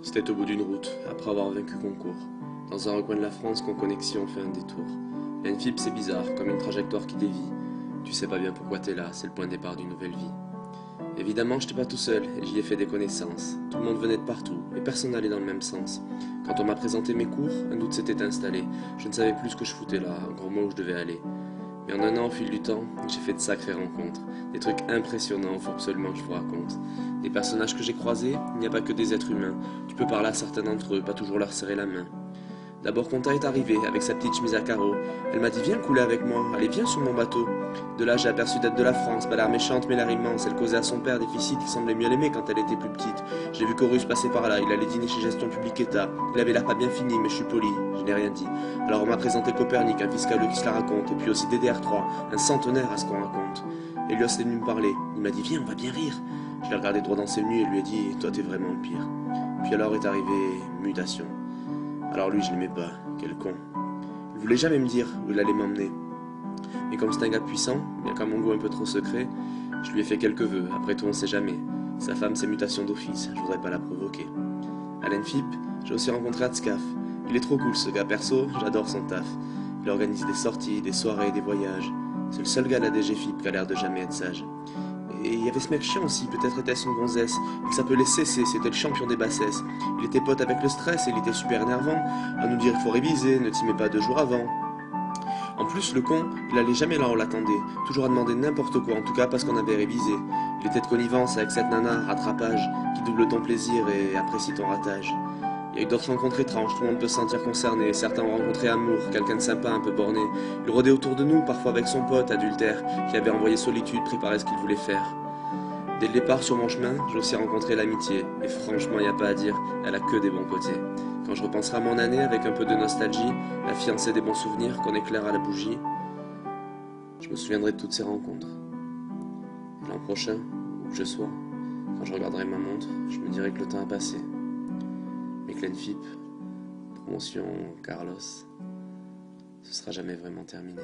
C'était au bout d'une route, après avoir vaincu concours. Dans un recoin de la France qu'en connexion fait un détour. L'Enfip c'est bizarre, comme une trajectoire qui dévie. Tu sais pas bien pourquoi t'es là, c'est le point de départ d'une nouvelle vie. Évidemment, j'étais pas tout seul, et j'y ai fait des connaissances. Tout le monde venait de partout, et personne n'allait dans le même sens. Quand on m'a présenté mes cours, un doute s'était installé. Je ne savais plus ce que je foutais là, en gros mots où je devais aller. Mais en un an, au fil du temps, j'ai fait de sacrées rencontres. Des trucs impressionnants, faut absolument que je vous raconte. Des personnages que j'ai croisés, il n'y a pas que des êtres humains. Tu peux parler à certains d'entre eux, pas toujours leur serrer la main. D'abord, Conta est arrivée, avec sa petite chemise à carreaux. Elle m'a dit viens couler avec moi, allez viens sur mon bateau. De là, j'ai aperçu d'être de la France, pas l'air méchante mais l'air immense. Elle causait à son père des déficit qui semblait mieux l'aimer quand elle était plus petite. J'ai vu qu'Horus passer par là, il allait dîner chez Gestion Publique État. Il avait l'air pas bien fini, mais je suis poli, je n'ai rien dit. Alors on m'a présenté Copernic, un fiscaleux qui se la raconte, et puis aussi DDR3, un centenaire à ce qu'on raconte. Elios est venu me parler, il m'a dit viens, on va bien rire. Je l'ai regardé droit dans ses nues et lui ai dit toi t'es vraiment le pire. Puis alors est arrivée mutation. Alors lui, je l'aimais pas, quel con. Il voulait jamais me dire où il allait m'emmener. Mais comme c'est un gars puissant, bien qu'à mon goût un peu trop secret, je lui ai fait quelques vœux, après tout on sait jamais. Sa femme c'est mutation d'office, je voudrais pas la provoquer. À l'Enfip, j'ai aussi rencontré Atskaf. Il est trop cool ce gars, perso, j'adore son taf. Il organise des sorties, des soirées, des voyages. C'est le seul gars de la DGFIP qui a l'air de jamais être sage. Et il y avait ce mec chiant aussi, peut-être était-ce une gonzesse. Il s'appelait CC, c'était le champion des bassesses. Il était pote avec le stress et il était super énervant. À nous dire il faut réviser, ne t'y mets pas 2 jours avant. En plus, le con, il allait jamais là où on l'attendait. Toujours à demander n'importe quoi, en tout cas parce qu'on avait révisé. Il était de connivence avec cette nana, rattrapage, qui double ton plaisir et apprécie ton ratage. Il y a eu d'autres rencontres étranges, tout le monde peut se sentir concerné. Certains ont rencontré Amour, quelqu'un de sympa, un peu borné. Il rôdait autour de nous, parfois avec son pote, adultère, qui avait envoyé Solitude préparer ce qu'il voulait faire. Dès le départ sur mon chemin, j'ai aussi rencontré l'amitié, et franchement, y a pas à dire, elle a que des bons côtés. Quand je repenserai à mon année avec un peu de nostalgie, la fiancée des bons souvenirs qu'on éclaire à la bougie, je me souviendrai de toutes ces rencontres. Et l'an prochain, où que je sois, quand je regarderai ma montre, je me dirai que le temps a passé. Mais que l'Enfip, promotion Carlos, ce sera jamais vraiment terminé.